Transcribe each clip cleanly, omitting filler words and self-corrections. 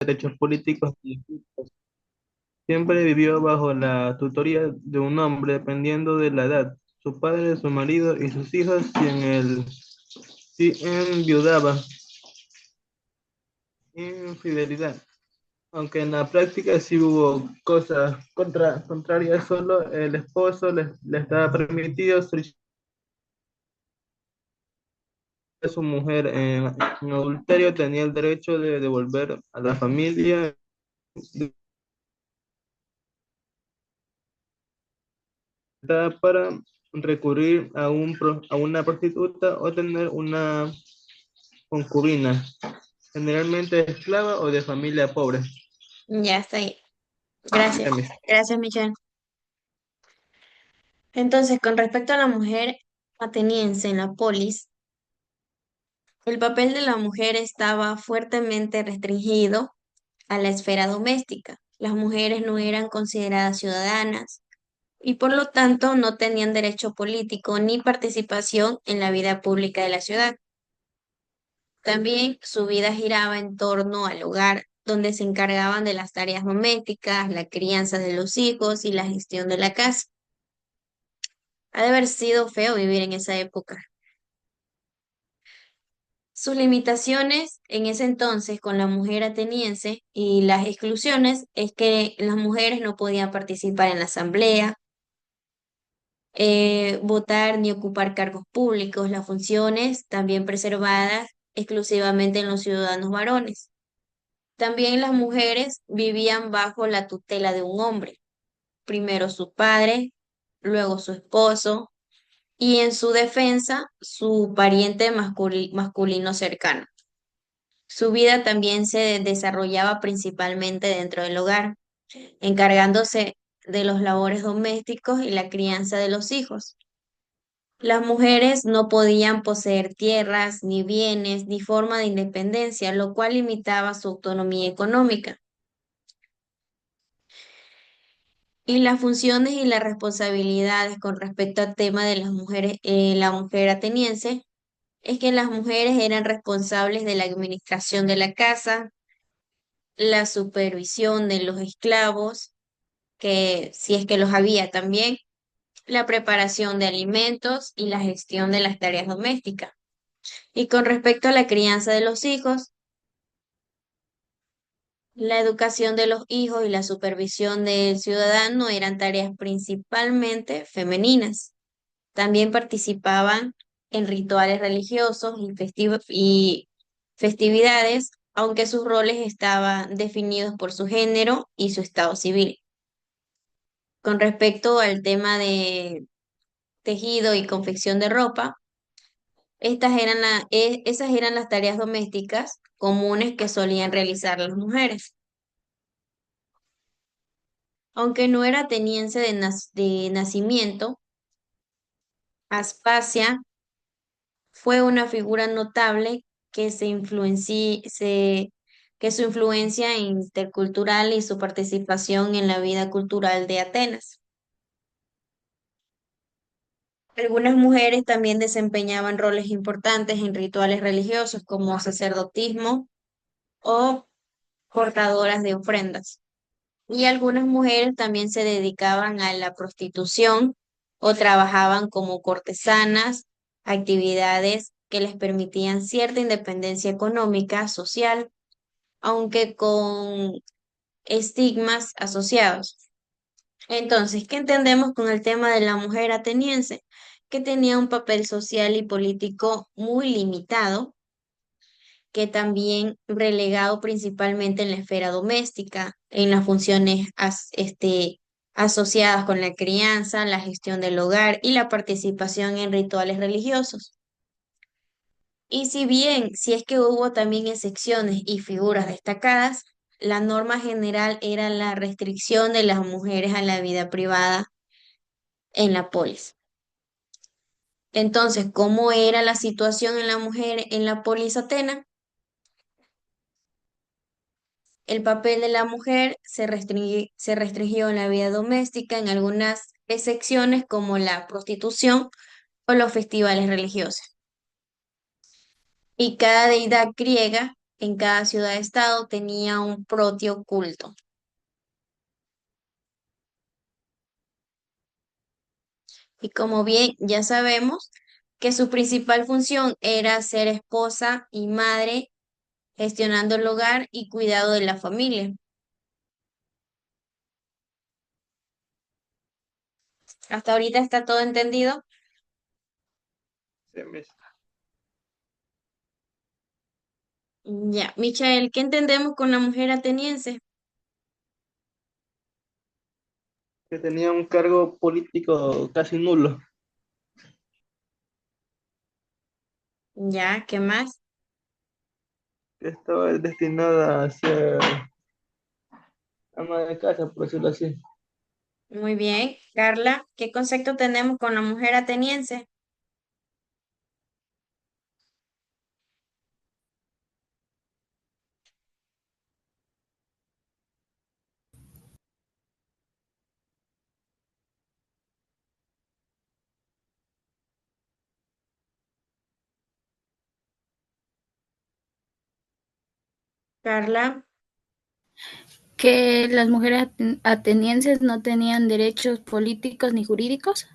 derechos políticos y cívicos. Siempre vivió bajo la tutoría de un hombre, dependiendo de la edad, su padre, su marido y sus hijos, si enviudaba, infidelidad. Aunque en la práctica sí hubo cosas contrarias, solo el esposo le estaba permitido solicitar a su mujer en adulterio, tenía el derecho de devolver a la familia para recurrir a una prostituta o tener una concubina, generalmente esclava o de familia pobre. Ya está ahí. Gracias. Temis. Gracias, Michelle. Entonces, con respecto a la mujer ateniense en la polis, el papel de la mujer estaba fuertemente restringido a la esfera doméstica. Las mujeres no eran consideradas ciudadanas y por lo tanto no tenían derecho político ni participación en la vida pública de la ciudad. También su vida giraba en torno al hogar, donde se encargaban de las tareas domésticas, la crianza de los hijos y la gestión de la casa. Ha de haber sido feo vivir en esa época. Sus limitaciones en ese entonces con la mujer ateniense y las exclusiones es que las mujeres no podían participar en la asamblea, votar ni ocupar cargos públicos, las funciones también preservadas exclusivamente en los ciudadanos varones. También las mujeres vivían bajo la tutela de un hombre, primero su padre, luego su esposo y en su defensa su pariente masculino cercano. Su vida también se desarrollaba principalmente dentro del hogar, encargándose de los labores domésticos y la crianza de los hijos. Las mujeres no podían poseer tierras, ni bienes, ni forma de independencia, lo cual limitaba su autonomía económica. Y las funciones y las responsabilidades con respecto al tema de las mujeres, la mujer ateniense, es que las mujeres eran responsables de la administración de la casa, la supervisión de los esclavos, que si es que los había también, la preparación de alimentos y la gestión de las tareas domésticas. Y con respecto a la crianza de los hijos, la educación de los hijos y la supervisión del ciudadano eran tareas principalmente femeninas. También participaban en rituales religiosos y festividades, aunque sus roles estaban definidos por su género y su estado civil. Con respecto al tema de tejido y confección de ropa, esas eran las tareas domésticas comunes que solían realizar las mujeres. Aunque no era ateniense de nacimiento, Aspasia fue una figura notable que su influencia intercultural y su participación en la vida cultural de Atenas. Algunas mujeres también desempeñaban roles importantes en rituales religiosos como sacerdotismo o portadoras de ofrendas. Y algunas mujeres también se dedicaban a la prostitución o trabajaban como cortesanas, actividades que les permitían cierta independencia económica, social, aunque con estigmas asociados. Entonces, ¿qué entendemos con el tema de la mujer ateniense? Que tenía un papel social y político muy limitado, que también relegado principalmente en la esfera doméstica, en las funciones asociadas con la crianza, la gestión del hogar y la participación en rituales religiosos. Y si bien, si es que hubo también excepciones y figuras destacadas, la norma general era la restricción de las mujeres a la vida privada en la polis. Entonces, ¿cómo era la situación en la mujer en la polis Atena? El papel de la mujer se restringió en la vida doméstica en algunas excepciones como la prostitución o los festivales religiosos. Y cada deidad griega en cada ciudad-estado tenía un propio culto. Y como bien ya sabemos que su principal función era ser esposa y madre, gestionando el hogar y cuidado de la familia. Hasta ahorita está todo entendido. Sí, Ya, Michael, ¿qué entendemos con la mujer ateniense? que tenía un cargo político casi nulo, Ya, ¿qué más? que estaba destinada a ser ama de casa, por decirlo así. Muy bien. Carla, ¿qué concepto tenemos con la mujer ateniense? Carla, Que las mujeres atenienses no tenían derechos políticos ni jurídicos.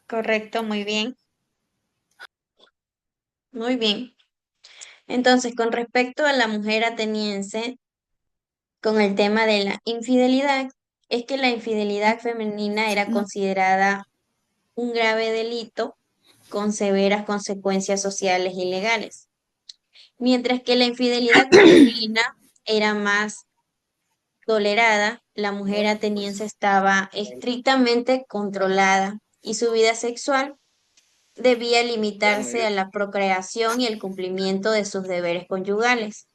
correcto, muy bien. Muy bien. Entonces, con respecto a la mujer ateniense, con el tema de la infidelidad, es que la infidelidad femenina era No, considerada un grave delito con severas consecuencias sociales y legales, mientras que la infidelidad masculina era más tolerada, la mujer ateniense estaba estrictamente controlada y su vida sexual debía limitarse a la procreación y el cumplimiento de sus deberes conyugales.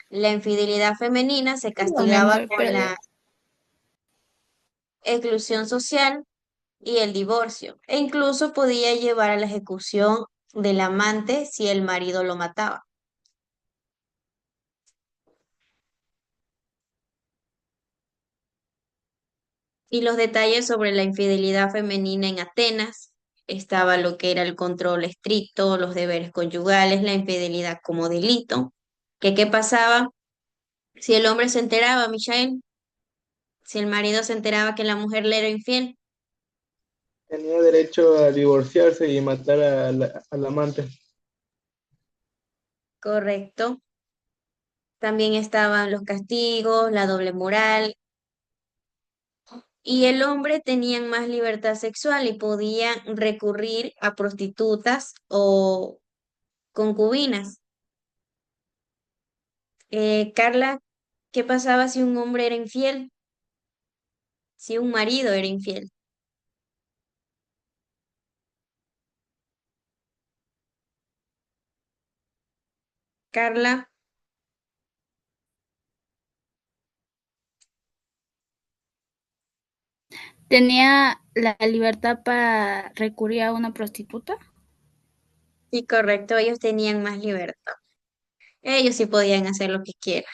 La infidelidad femenina se perdón, mi castigaba amor, con pero la exclusión social y el divorcio, e incluso podía llevar a la ejecución del amante si el marido lo mataba. Y los detalles sobre la infidelidad femenina en Atenas, estaba lo que era el control estricto, los deberes conyugales, la infidelidad como delito. ¿Que qué pasaba si el hombre se enteraba, Michael? Si el marido se enteraba que la mujer le era infiel. Tenía derecho a divorciarse y matar al amante. Correcto. También estaban los castigos, la doble moral, y el hombre tenían más libertad sexual y podían recurrir a prostitutas o concubinas. Carla, ¿qué pasaba si un hombre era infiel? Si un marido era infiel. Carla, tenía la libertad para recurrir a una prostituta. sí, correcto, ellos tenían más libertad. Ellos sí podían hacer lo que quieran.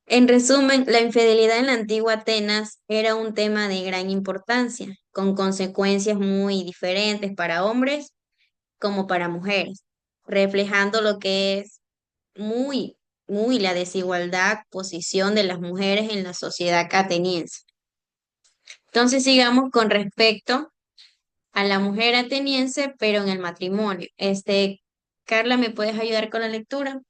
En resumen, la infidelidad en la antigua Atenas era un tema de gran importancia, con consecuencias muy diferentes para hombres como para mujeres, reflejando lo que es muy, muy la desigualdad, posición de las mujeres en la sociedad ateniense. Entonces sigamos con respecto a la mujer ateniense, pero en el matrimonio. Carla, ¿me puedes ayudar con la lectura?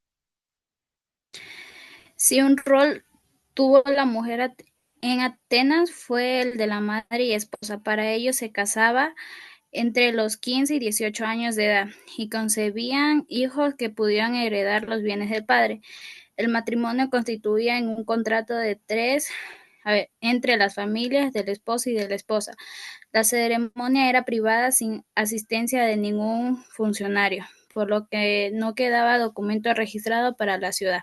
Si un rol tuvo la mujer en Atenas fue el de la madre y esposa. Para ello se casaba entre los 15 y 18 años de edad y concebían hijos que pudieran heredar los bienes del padre. El matrimonio constituía en un contrato de tres entre las familias del esposo y de la esposa. La ceremonia era privada sin asistencia de ningún funcionario, por lo que no quedaba documento registrado para la ciudad.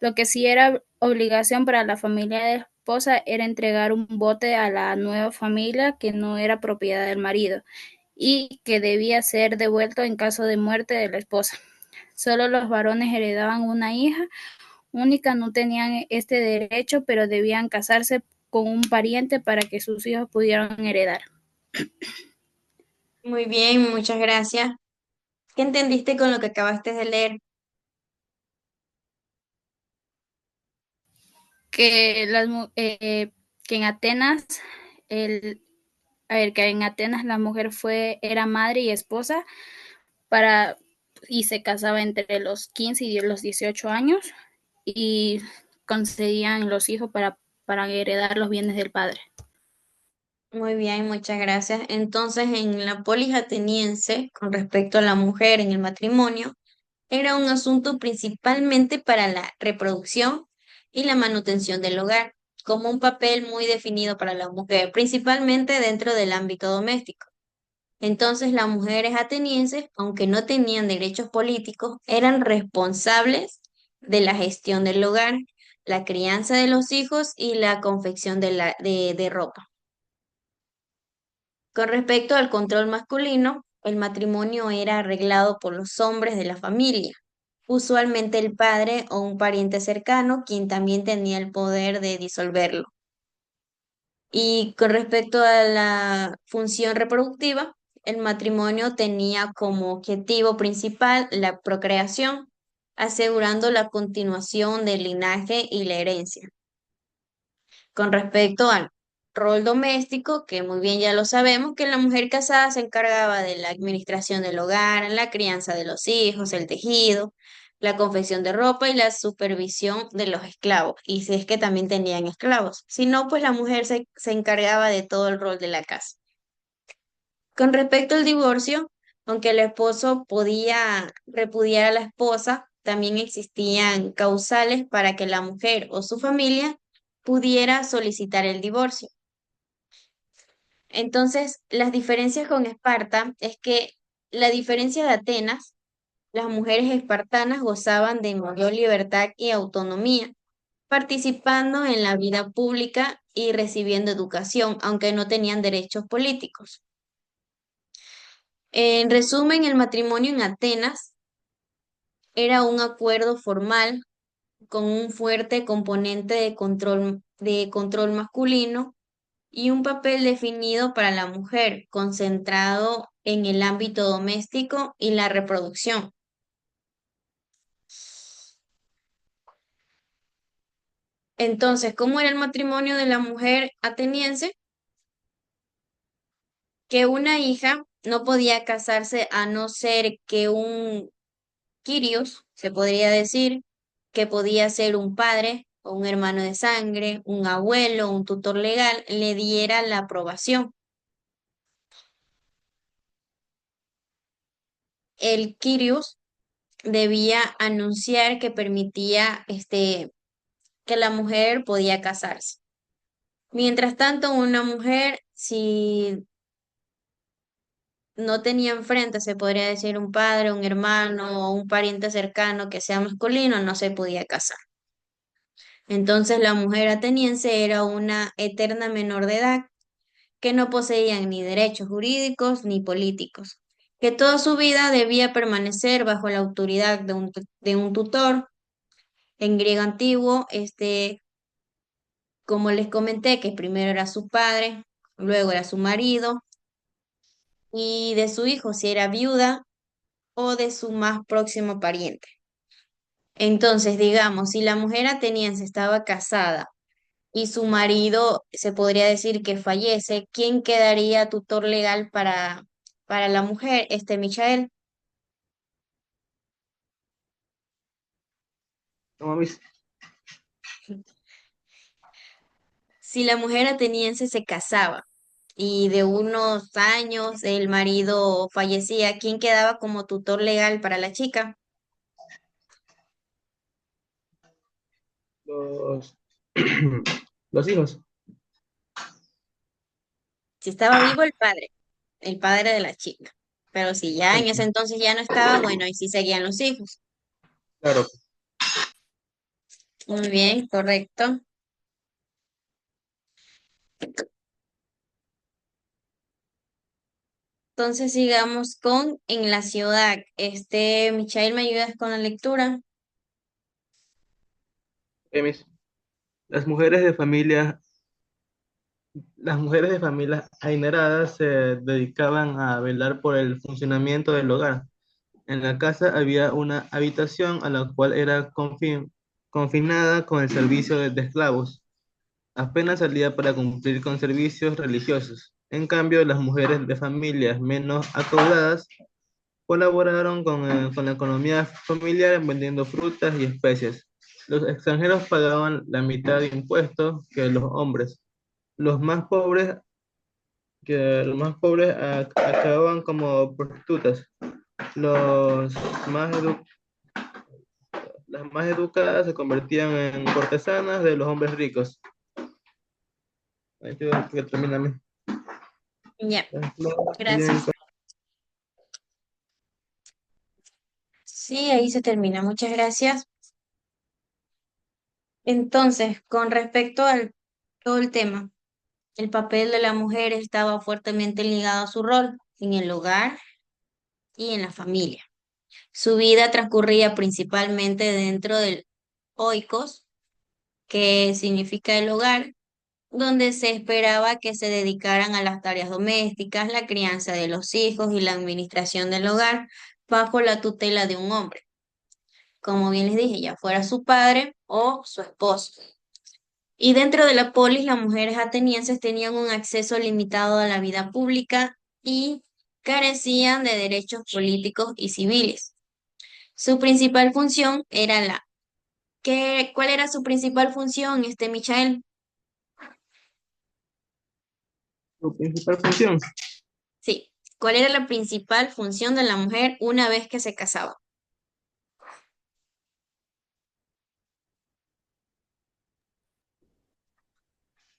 Lo que sí era obligación para la familia de la esposa era entregar un bote a la nueva familia que no era propiedad del marido y que debía ser devuelto en caso de muerte de la esposa. Solo los varones heredaban una hija única, no tenían este derecho, pero debían casarse con un pariente para que sus hijos pudieran heredar. Muy bien, muchas gracias. ¿Qué entendiste con lo que acabaste de leer? que que en Atenas, el, que en Atenas la mujer era madre y esposa para, y se casaba entre los 15 y los 18 años y concedían los hijos para heredar los bienes del padre. Muy bien, muchas gracias. Entonces, en la polis ateniense, con respecto a la mujer en el matrimonio, era un asunto principalmente para la reproducción y la manutención del hogar, como un papel muy definido para la mujer, principalmente dentro del ámbito doméstico. Entonces, las mujeres atenienses, aunque no tenían derechos políticos, eran responsables de la gestión del hogar, la crianza de los hijos y la confección de ropa. Con respecto al control masculino, el matrimonio era arreglado por los hombres de la familia, usualmente el padre o un pariente cercano, quien también tenía el poder de disolverlo. Y con respecto a la función reproductiva, el matrimonio tenía como objetivo principal la procreación, asegurando la continuación del linaje y la herencia. Con respecto al rol doméstico, que muy bien ya lo sabemos, que la mujer casada se encargaba de la administración del hogar, la crianza de los hijos, el tejido, la confección de ropa y la supervisión de los esclavos. Y si es que también tenían esclavos. Si no, pues la mujer se encargaba de todo el rol de la casa. Con respecto al divorcio, aunque el esposo podía repudiar a la esposa, también existían causales para que la mujer o su familia pudiera solicitar el divorcio. Entonces, las diferencias con Esparta es que la diferencia de Atenas, las mujeres espartanas gozaban de mayor libertad y autonomía, participando en la vida pública y recibiendo educación, aunque no tenían derechos políticos. En resumen, el matrimonio en Atenas era un acuerdo formal con un fuerte componente de control masculino y un papel definido para la mujer, concentrado en el ámbito doméstico y la reproducción. Entonces, ¿cómo era el matrimonio de la mujer ateniense? Que una hija no podía casarse a no ser que un Quirios, se podría decir, que podía ser un padre o un hermano de sangre, un abuelo, un tutor legal, le diera la aprobación. El Quirios debía anunciar que permitía que la mujer podía casarse. Mientras tanto, una mujer, si no tenía enfrente, se podría decir un padre, un hermano o un pariente cercano que sea masculino, no se podía casar. Entonces la mujer ateniense era una eterna menor de edad que no poseía ni derechos jurídicos ni políticos, que toda su vida debía permanecer bajo la autoridad de un tutor. En griego antiguo, como les comenté, que primero era su padre, luego era su marido, y de su hijo si era viuda o de su más próximo pariente. Entonces, digamos, si la mujer ateniense estaba casada y su marido se podría decir que fallece, ¿quién quedaría tutor legal para la mujer? Michael. No, mis- Si la mujer ateniense se casaba y de unos años el marido fallecía, ¿quién quedaba como tutor legal para la chica? los, los hijos. Si estaba vivo el padre de la chica. Pero si ya en ese Bueno, entonces ya no estaba, bueno, y sí seguían los hijos. claro. Muy bien, correcto. Entonces sigamos con en la ciudad. Michael, ¿me ayudas con la lectura? Mis- las mujeres de familia, las mujeres de familias adineradas se dedicaban a velar por el funcionamiento del hogar. En la casa había una habitación a la cual era confinada con el servicio de esclavos. Apenas salía para cumplir con servicios religiosos. En cambio, las mujeres de familias menos acaudadas colaboraron con la economía familiar vendiendo frutas y especias. Los extranjeros pagaban la mitad de impuestos que los hombres. Los más pobres, acababan como prostitutas. Los más edu- las más educadas se convertían en cortesanas de los hombres ricos. Ahí creo que termina mi. Ya, Bien, gracias. Sí, ahí se termina. Muchas gracias. Entonces, con respecto al todo el tema, el papel de la mujer estaba fuertemente ligado a su rol en el hogar y en la familia. Su vida transcurría principalmente dentro del oikos, que significa el hogar, donde se esperaba que se dedicaran a las tareas domésticas, la crianza de los hijos y la administración del hogar bajo la tutela de un hombre, como bien les dije, ya fuera su padre o su esposo. Y dentro de la polis, las mujeres atenienses tenían un acceso limitado a la vida pública y carecían de derechos políticos y civiles. Su principal función era ¿cuál era su principal función, Michael? su principal función Sí, ¿cuál era la principal función de la mujer una vez que se casaba?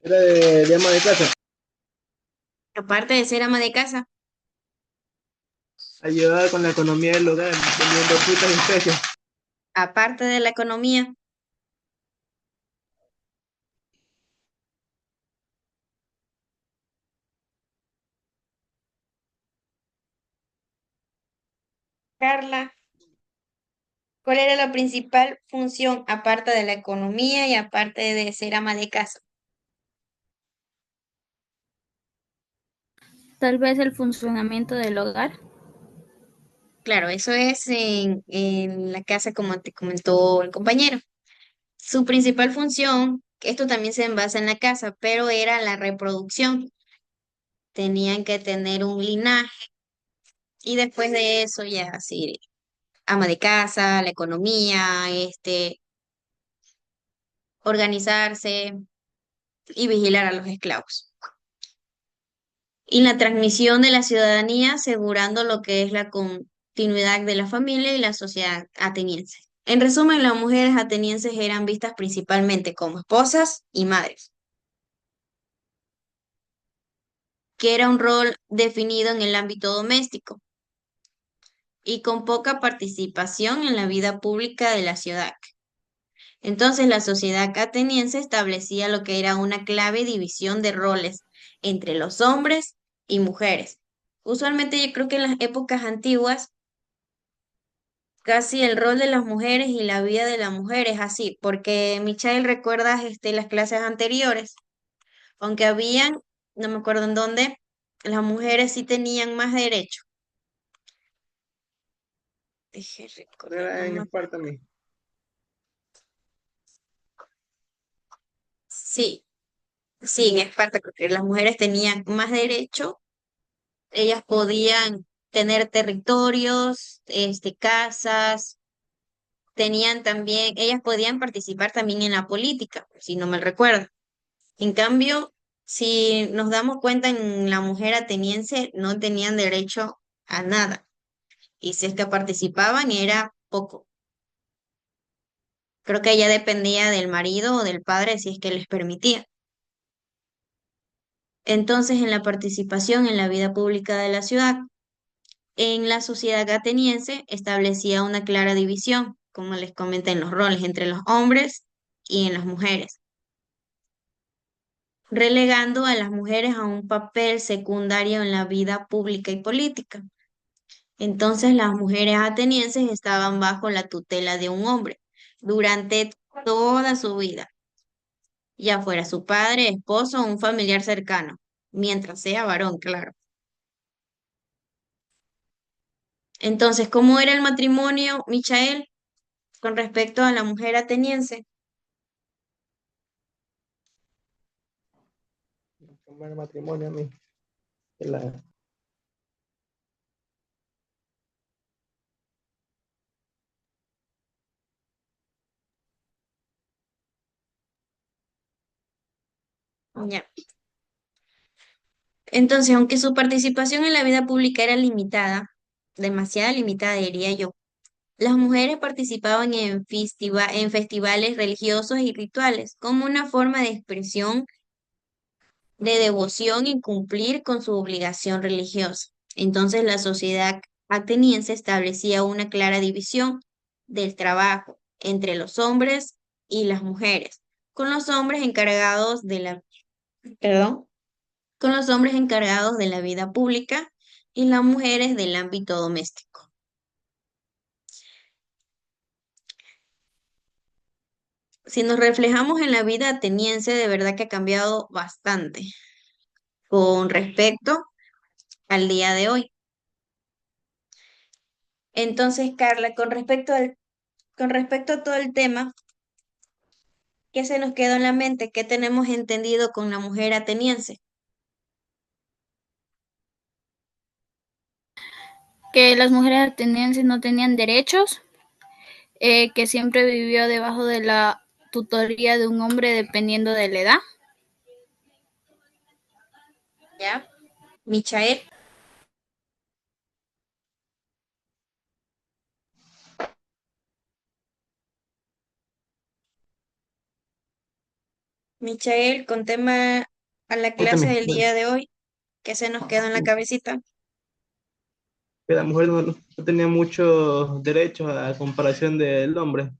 era de ama de casa, Aparte de ser ama de casa, ayudaba con la economía del hogar, vendiendo frutas y especias. aparte de la economía, Carla, ¿cuál era la principal función aparte de la economía y aparte de ser ama de casa? Tal vez el funcionamiento del hogar. Claro, eso es en la casa, como te comentó el compañero. Su principal función, esto también se basa en la casa, pero era la reproducción. Tenían que tener un linaje y después de eso ya sí, ama de casa, la economía, organizarse y vigilar a los esclavos. Y la transmisión de la ciudadanía, asegurando lo que es la continuidad de la familia y la sociedad ateniense. En resumen, las mujeres atenienses eran vistas principalmente como esposas y madres, que era un rol definido en el ámbito doméstico y con poca participación en la vida pública de la ciudad. Entonces, la sociedad ateniense establecía lo que era una clave división de roles entre los hombres y mujeres. Usualmente yo creo que en las épocas antiguas casi el rol de las mujeres y la vida de la mujer es así, porque Michael, ¿recuerdas las clases anteriores? Aunque habían, no me acuerdo en dónde, las mujeres sí tenían más derecho. Deje recordar, Era en Esparta mismo. Sí, sí, en Esparta, porque las mujeres tenían más derecho, ellas podían tener territorios, casas, tenían también, ellas podían participar también en la política, si no me recuerdo. En cambio, si nos damos cuenta en la mujer ateniense, no tenían derecho a nada. Y si es que participaban, era poco. Creo que ya dependía del marido o del padre si es que les permitía. Entonces, en la participación en la vida pública de la ciudad, en la sociedad ateniense establecía una clara división, como les comenté, en los roles entre los hombres y en las mujeres, relegando a las mujeres a un papel secundario en la vida pública y política. Entonces las mujeres atenienses estaban bajo la tutela de un hombre durante toda su vida, ya fuera su padre, esposo o un familiar cercano, mientras sea varón, claro. Entonces, ¿cómo era el matrimonio, Michael? con respecto a la mujer ateniense. Como el matrimonio a mí. que la- Ya. Entonces, aunque su participación en la vida pública era limitada, demasiado limitada, diría yo, las mujeres participaban en festivales religiosos y rituales como una forma de expresión de devoción y cumplir con su obligación religiosa. Entonces, la sociedad ateniense establecía una clara división del trabajo entre los hombres y las mujeres, con los hombres encargados de la, perdón, con los hombres encargados de la vida pública y las mujeres del ámbito doméstico. Si nos reflejamos en la vida ateniense, de verdad que ha cambiado bastante con respecto al día de hoy. Entonces, Carla, con respecto a todo el tema, ¿qué se nos quedó en la mente? ¿Qué tenemos entendido con la mujer ateniense? Que las mujeres atenienses no tenían derechos, que siempre vivió debajo de la tutoría de un hombre dependiendo de la edad. ¿Ya? Michael, Michael, con tema a la clase Cuéntame, del día de hoy, ¿qué se nos quedó en la cabecita? que la mujer no tenía muchos derechos a comparación del hombre.